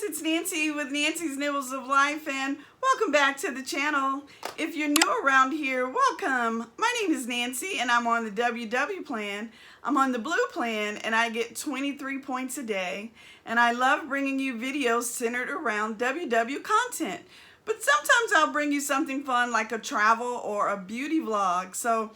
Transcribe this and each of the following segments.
it's Nancy with Nancy's Nibbles of Life, and welcome back to the channel. If you're new around here, welcome. My name is Nancy and I'm on the WW plan. I'm on the blue plan and I get 23 points a day, and I love bringing you videos centered around WW content. But sometimes I'll bring you something fun like a travel or a beauty vlog. So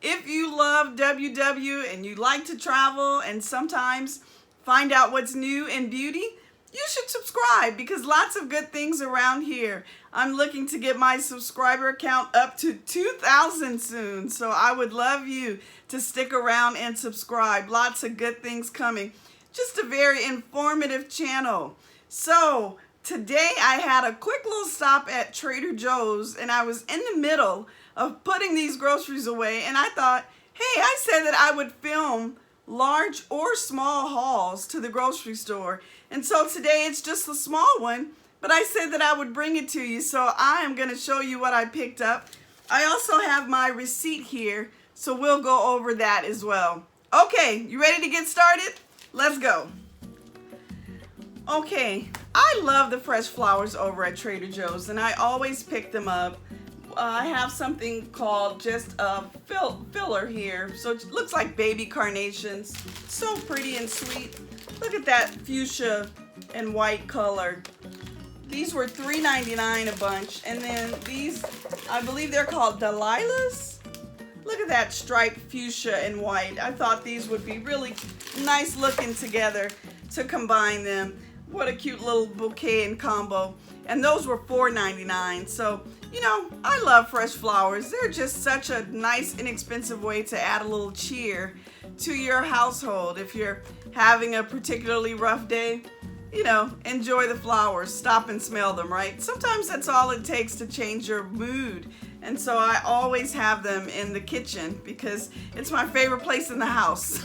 if you love WW and you like to travel and sometimes find out what's new in beauty, you should subscribe because lots of good things around here. I'm looking to get my subscriber count up to 2,000 soon, so I would love you to stick around and subscribe. Lots of good things coming. Just a very informative channel. So today I had a quick little stop at Trader Joe's, and I was in the middle of putting these groceries away, and I thought, hey, I said that I would film large or small hauls to the grocery store. And so today it's just a small one, but I said that I would bring it to you. So I am going to show you what I picked up. I also have my receipt here, so we'll go over that as well. Okay, you ready to get started? Let's go. Okay, I love the fresh flowers over at Trader Joe's, and I always pick them up. I have something called just a filler here. So it looks like baby carnations. So pretty and sweet. Look at that fuchsia and white color. These were $3.99 a bunch. And then these, I believe they're called Delilah's. Look at that striped fuchsia and white. I thought these would be really nice looking together to combine them. What a cute little bouquet and combo. And those were $4.99. So, you know, I love fresh flowers. They're just such a nice, inexpensive way to add a little cheer to your household. If you're having a particularly rough day, you know, enjoy the flowers. Stop and smell them, right? Sometimes that's all it takes to change your mood. And so I always have them in the kitchen because it's my favorite place in the house.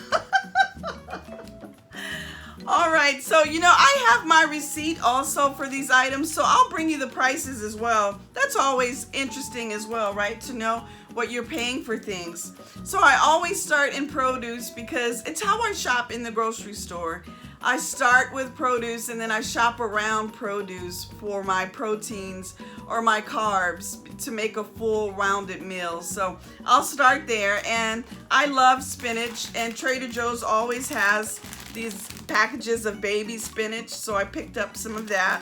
All right, so you know, I have my receipt also for these items, so I'll bring you the prices as well. That's always interesting as well, right? To know what you're paying for things. So I always start in produce because it's how I shop in the grocery store. I start with produce and then I shop around produce for my proteins or my carbs to make a full rounded meal. So I'll start there, and I love spinach, and Trader Joe's always has these packages of baby spinach, so I picked up some of that.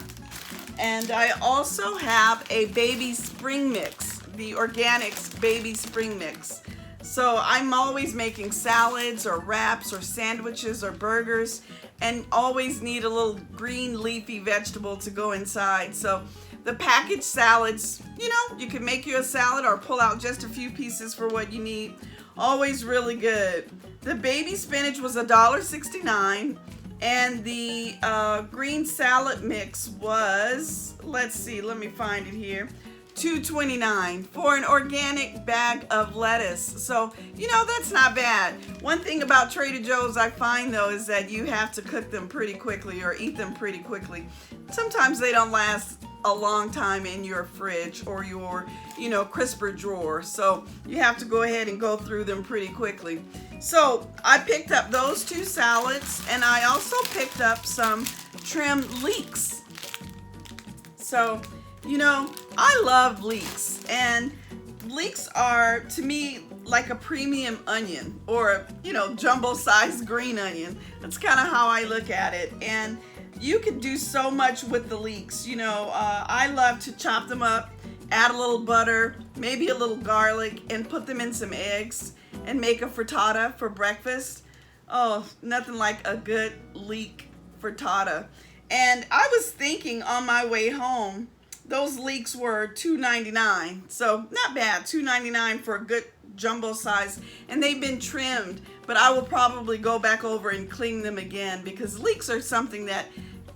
And I also have a baby spring mix, the organics baby spring mix. So I'm always making salads or wraps or sandwiches or burgers, and always need a little green leafy vegetable to go inside. So the packaged salads, you know, you can make you a salad or pull out just a few pieces for what you need. Always really good. The baby spinach was $1.69, and the green salad mix was, let's see, let me find it here, $2.29 for an organic bag of lettuce. So, you know, that's not bad. One thing about Trader Joe's I find though is that you have to cook them pretty quickly or eat them pretty quickly. Sometimes they don't last a long time in your fridge or your, you know, crisper drawer. So you have to go ahead and go through them pretty quickly. So I picked up those two salads, and I also picked up some trimmed leeks. So, you know, I love leeks, and leeks are to me like a premium onion, or, you know, jumbo-sized green onion. That's kind of how I look at it. And you can do so much with the leeks. You know, I love to chop them up, add a little butter, maybe a little garlic, and put them in some eggs and make a frittata for breakfast. Oh, nothing like a good leek frittata. And I was thinking on my way home, those leeks were $2.99, so not bad. $2.99 for a good jumbo size, and they've been trimmed, but I will probably go back over and clean them again because leeks are something that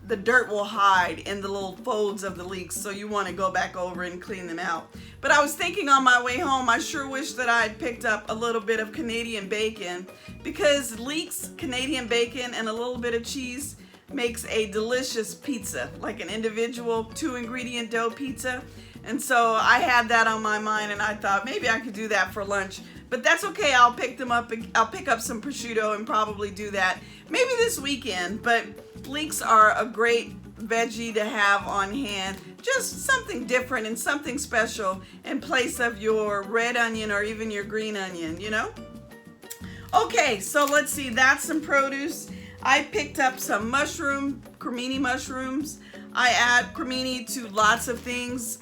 the dirt will hide in the little folds of the leeks, so you want to go back over and clean them out. But I was thinking on my way home, I sure wish that I had picked up a little bit of Canadian bacon, because leeks, Canadian bacon, and a little bit of cheese makes a delicious pizza, like an individual 2-ingredient dough pizza. And so I had that on my mind, and I thought maybe I could do that for lunch. But that's okay, I'll pick them up. I'll pick up some prosciutto and probably do that maybe this weekend. But leeks are a great veggie to have on hand. Just something different and something special in place of your red onion or even your green onion, you know? Okay, so let's see, that's some produce. I picked up some cremini mushrooms. I add cremini to lots of things,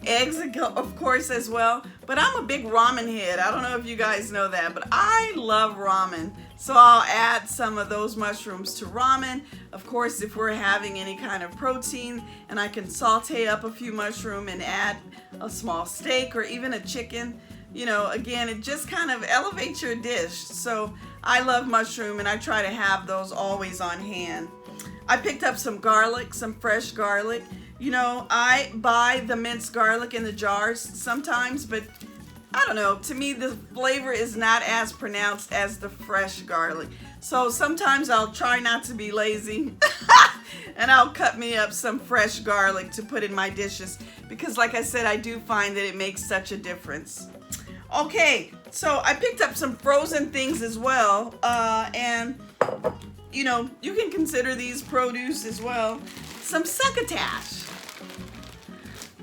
eggs of course as well, but I'm a big ramen head. I don't know if you guys know that, but I love ramen. So I'll add some of those mushrooms to ramen. Of course, if we're having any kind of protein, and I can saute up a few mushroom and add a small steak or even a chicken. You know, again, it just kind of elevates your dish. So I love mushroom and I try to have those always on hand. I picked up some garlic, some fresh garlic. You know, I buy the minced garlic in the jars sometimes, but I don't know, to me the flavor is not as pronounced as the fresh garlic. So sometimes I'll try not to be lazy and I'll cut me up some fresh garlic to put in my dishes because like I said, I do find that it makes such a difference. Okay, so I picked up some frozen things as well, and you know, you can consider these produce as well. Some succotash.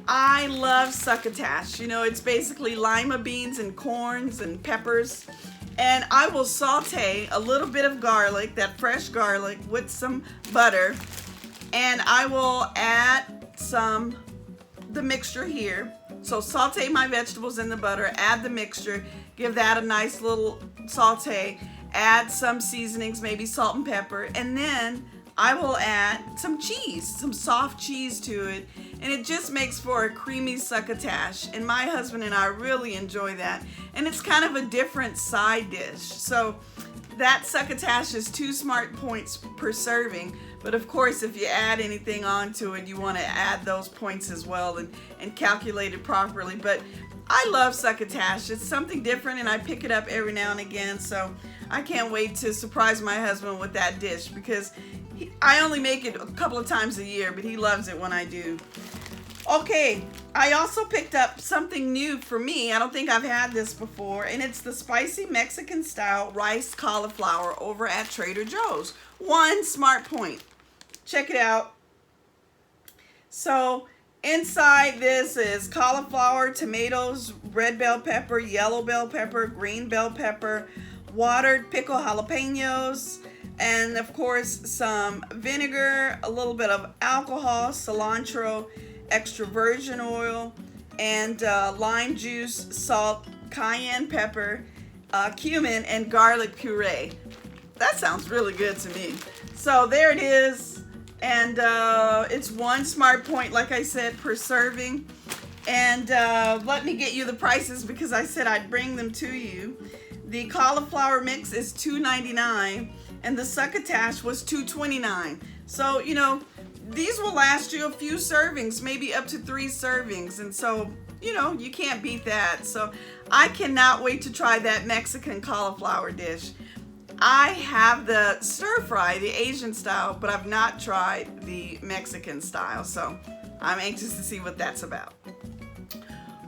I love succotash. You know, it's basically lima beans and corns and peppers. And I will saute a little bit of garlic, that fresh garlic, with some butter. And I will add the mixture here. So saute my vegetables in the butter, add the mixture, give that a nice little saute, add some seasonings, maybe salt and pepper, and then I will add some cheese, some soft cheese to it, and it just makes for a creamy succotash, and my husband and I really enjoy that, and it's kind of a different side dish. So that succotash is 2 smart points per serving, but of course if you add anything onto it, you want to add those points as well and calculate it properly. But I love succotash. It's something different and I pick it up every now and again, so I can't wait to surprise my husband with that dish because I only make it a couple of times a year, but he loves it when I do. Okay, I also picked up something new for me. I don't think I've had this before, and it's the spicy Mexican style rice cauliflower over at Trader Joe's. 1 smart point. Check it out. So inside this is cauliflower, tomatoes, red bell pepper, yellow bell pepper, green bell pepper, watered pickled jalapenos, and of course some vinegar, a little bit of alcohol, cilantro, extra virgin oil, and lime juice, salt, cayenne pepper, cumin, and garlic puree. That sounds really good to me. So there it is, and it's 1 smart point, like I said, per serving. And let me get you the prices because I said I'd bring them to you. The cauliflower mix is $2.99 and the succotash was $2.29. So, you know, these will last you a few servings, maybe up to 3 servings. And so, you know, you can't beat that. So I cannot wait to try that Mexican cauliflower dish. I have the stir fry, the Asian style, but I've not tried the Mexican style. So I'm anxious to see what that's about.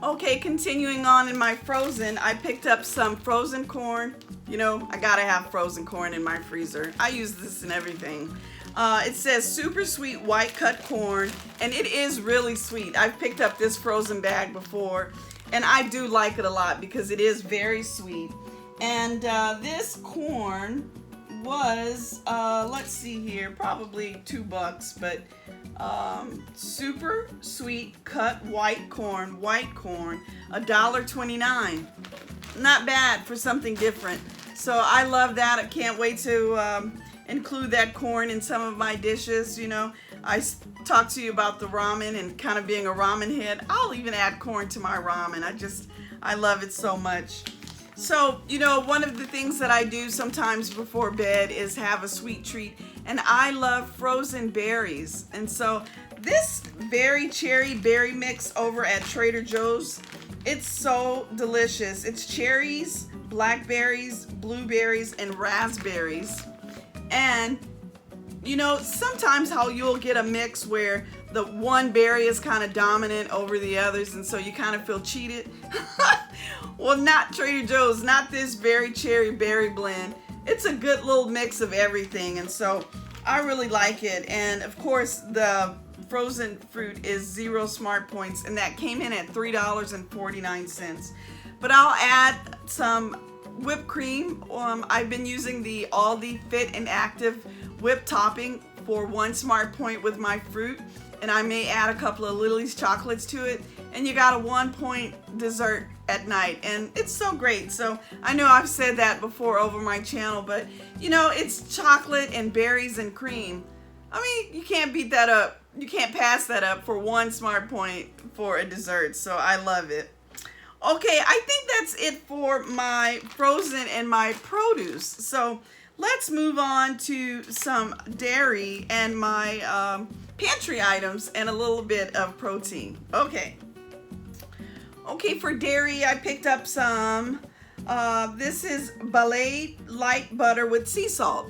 Okay, continuing on in my frozen, I picked up some frozen corn. You know, I gotta have frozen corn in my freezer. I use this in everything. It says super sweet white cut corn, and it is really sweet. I've picked up this frozen bag before, and I do like it a lot because it is very sweet. And this corn was, let's see here, probably $2, but super sweet cut white corn, $1.29. Not bad for something different. So I love that. I can't wait to include that corn in some of my dishes. You know, I talked to you about the ramen and kind of being a ramen head. I'll even add corn to my ramen. I love it so much. So, you know, one of the things that I do sometimes before bed is have a sweet treat, and I love frozen berries. And so this cherry berry mix over at Trader Joe's, it's so delicious. It's cherries, blackberries, blueberries, and raspberries. And you know, sometimes how you'll get a mix where the one berry is kind of dominant over the others, and so you kind of feel cheated. Well, not Trader Joe's, not this very cherry berry blend. It's a good little mix of everything, and so I really like it. And of course, the frozen fruit is 0 smart points, and that came in at $3.49. But I'll add some whipped cream. I've been using the Aldi Fit and Active whipped topping for 1 smart point with my fruit, and I may add a couple of Lily's chocolates to it, and you got a 1 point dessert at night, and it's so great. So I know I've said that before over my channel, but you know, it's chocolate and berries and cream. I mean, you can't beat that up. You can't pass that up for 1 smart point for a dessert. So I love it. Okay, I think that's it for my frozen and my produce. So let's move on to some dairy and my pantry items and a little bit of protein. Okay, for dairy, I picked up some, this is Ballet Light Butter with sea salt.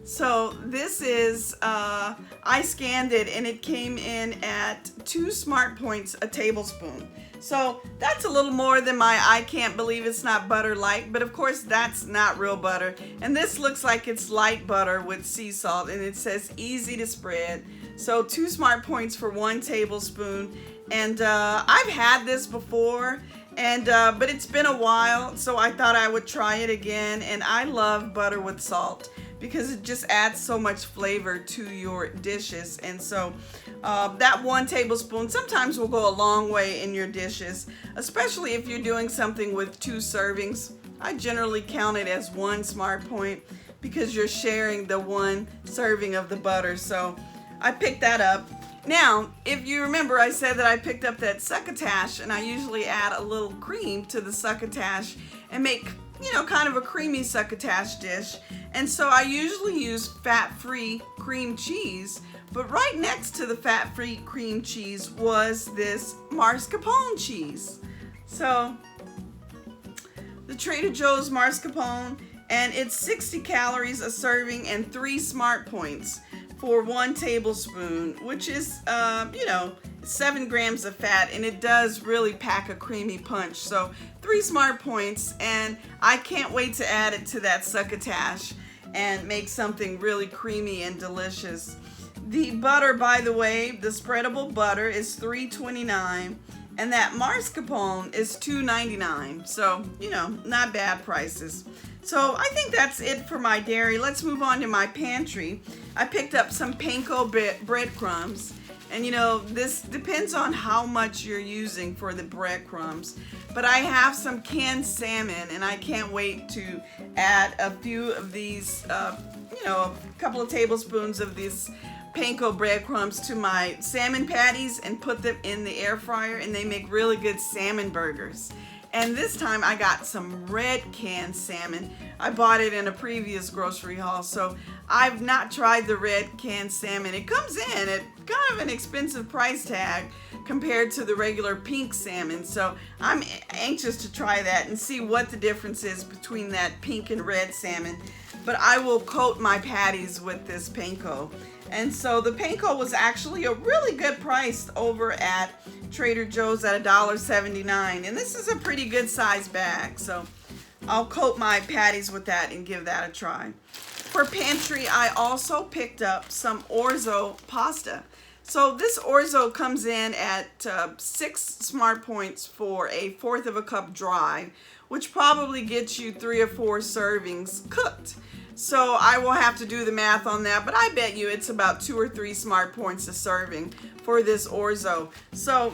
So this is, I scanned it and it came in at 2 smart points a tablespoon. So that's a little more than my I can't believe it's not butter light, but of course that's not real butter. And this looks like it's light butter with sea salt, and it says easy to spread. So 2 smart points for 1 tablespoon. And I've had this before, and but it's been a while, so I thought I would try it again. And I love butter with salt because it just adds so much flavor to your dishes. And so that 1 tablespoon sometimes will go a long way in your dishes, especially if you're doing something with 2 servings. I generally count it as 1 smart point because you're sharing the 1 serving of the butter. So I picked that up. Now, if you remember, I said that I picked up that succotash, and I usually add a little cream to the succotash and make, you know, kind of a creamy succotash dish. And so I usually use fat-free cream cheese, but right next to the fat-free cream cheese was this mascarpone cheese. So the Trader Joe's mascarpone, and it's 60 calories a serving and 3 smart points for 1 tablespoon, which is, you know, 7 grams of fat, and it does really pack a creamy punch. So 3 smart points, and I can't wait to add it to that succotash and make something really creamy and delicious. The butter, by the way, the spreadable butter is $3.29, and that mascarpone is $2.99. So, you know, not bad prices. So I think that's it for my dairy. Let's move on to my pantry. I picked up some Panko breadcrumbs. And you know, this depends on how much you're using for the breadcrumbs. But I have some canned salmon, and I can't wait to add a few of these, you know, a couple of tablespoons of these Panko breadcrumbs to my salmon patties and put them in the air fryer, and they make really good salmon burgers. And this time I got some red canned salmon. I bought it in a previous grocery haul, so I've not tried the red canned salmon. It comes in at kind of an expensive price tag compared to the regular pink salmon, so I'm anxious to try that and see what the difference is between that pink and red salmon. But I will coat my patties with this Panko. And so the Panko was actually a really good price over at Trader Joe's at $1.79. And this is a pretty good size bag. So I'll coat my patties with that and give that a try. For pantry, I also picked up some orzo pasta. So this orzo comes in at 6 smart points for a 1/4 of a cup dry, which probably gets you 3 or 4 servings cooked. So I will have to do the math on that, but I bet you it's about 2 or 3 smart points a serving for this orzo. So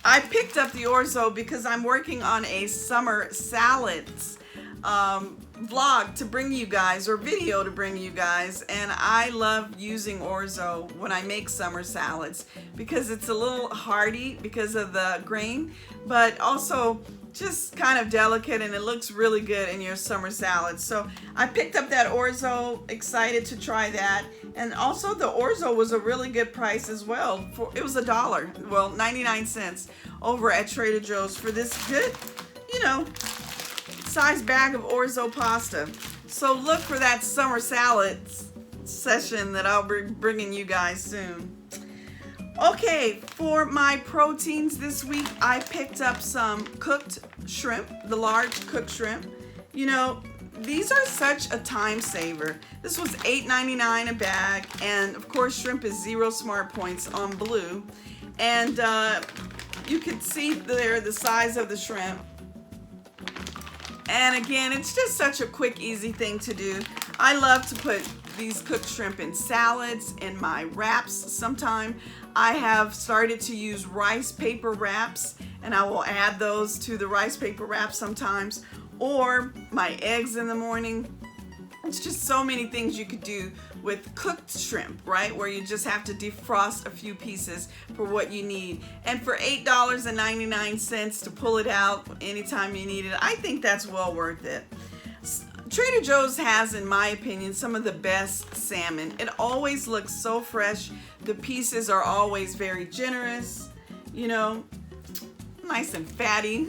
I picked up the orzo because I'm working on a summer salads vlog to bring you guys, or video to bring you guys, and I love using orzo when I make summer salads because it's a little hearty because of the grain, but also just kind of delicate, and it looks really good in your summer salads. So I picked up that orzo, excited to try that. And also the orzo was a really good price as well. It was $1, well, 99 cents over at Trader Joe's for this good, you know, size bag of orzo pasta. So look for that summer salads session that I'll be bringing you guys soon. Okay, for my proteins this week, I picked up some cooked shrimp, the large cooked shrimp. You know, these are such a time saver. This was $8.99 a bag, and of course shrimp is 0 smart points on blue. And you can see there the size of the shrimp. And again, it's just such a quick, easy thing to do. I love to put these cooked shrimp in salads, in my wraps sometime. I have started to use rice paper wraps, and I will add those to the rice paper wraps sometimes, or my eggs in the morning. It's just so many things you could do with cooked shrimp, right? Where you just have to defrost a few pieces for what you need. And for $8.99 to pull it out anytime you need it, I think that's well worth it. Trader Joe's has, in my opinion, some of the best salmon. It always looks so fresh. The pieces are always very generous, you know, nice and fatty.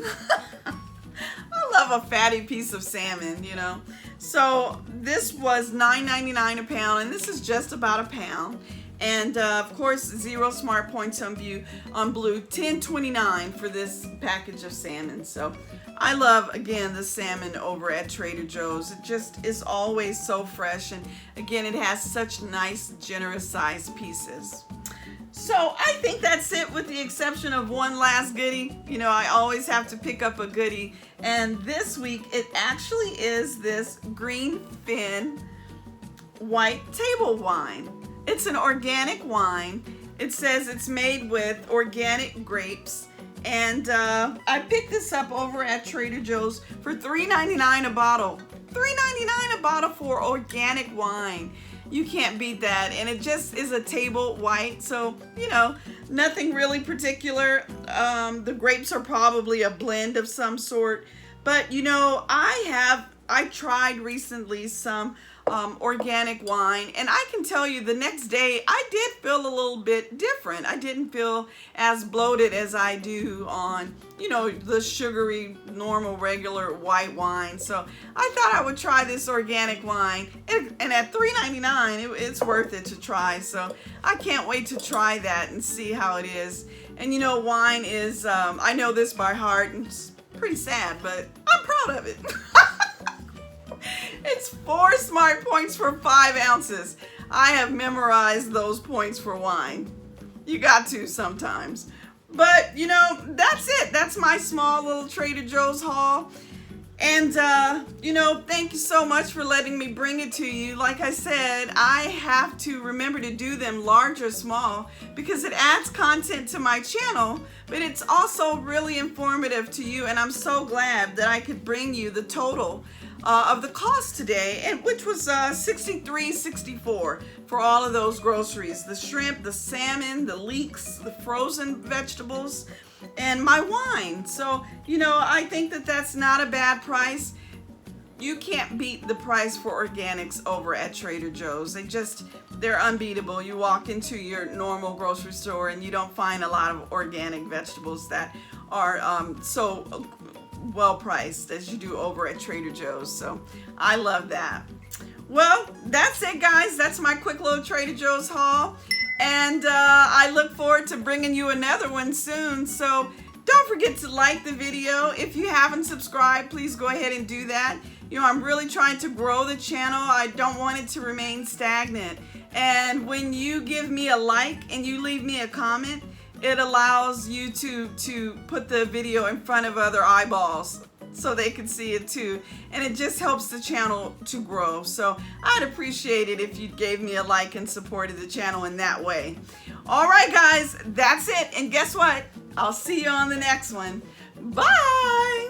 I love a fatty piece of salmon, you know. So this was $9.99 a pound, and this is just about a pound. And of course, 0 smart points on blue, $10.29 for this package of salmon. So I love, again, the salmon over at Trader Joe's. It just is always so fresh, and again, it has such nice, generous sized pieces. So I think that's it, with the exception of one last goodie. You know, I always have to pick up a goodie, and this week it actually is this green fin white table wine. It's an organic wine. It says it's made with organic grapes, and I picked this up over at Trader Joe's for $3.99 a bottle. $3.99 a bottle for organic wine. You can't beat that, and it just is a table white, so you know, nothing really particular. The grapes are probably a blend of some sort, but you know, I tried recently some organic wine, and I can tell you the next day I did feel a little bit different. I didn't feel as bloated as I do on, you know, the sugary, normal, regular white wine. So I thought I would try this organic wine, and at $3.99 it's worth it to try. So I can't wait to try that and see how it is. And you know, wine is, I know this by heart, and it's pretty sad, but I'm proud of it. It's 4 smart points for 5 ounces. I have memorized those points for wine. You got to sometimes. But, you know, that's it. That's my small little Trader Joe's haul. And, you know, thank you so much for letting me bring it to you. Like I said, I have to remember to do them large or small because it adds content to my channel, but it's also really informative to you. And I'm so glad that I could bring you the total of the cost today, and which was $63.64 for all of those groceries: the shrimp, the salmon, the leeks, the frozen vegetables, and my wine. So you know, I think that that's not a bad price. You can't beat the price for organics over at Trader Joe's. They're unbeatable. You walk into your normal grocery store and you don't find a lot of organic vegetables that are so well priced as you do over at Trader Joe's. So I love that. Well, that's it, guys. That's my quick little Trader Joe's haul, and I look forward to bringing you another one soon. So don't forget to like the video. If you haven't subscribed, please go ahead and do that. You know, I'm really trying to grow the channel. I don't want it to remain stagnant. And when you give me a like and you leave me a comment, it allows you to put the video in front of other eyeballs so they can see it too. And it just helps the channel to grow. So I'd appreciate it if you gave me a like and supported the channel in that way. All right, guys, that's it. And guess what? I'll see you on the next one. Bye.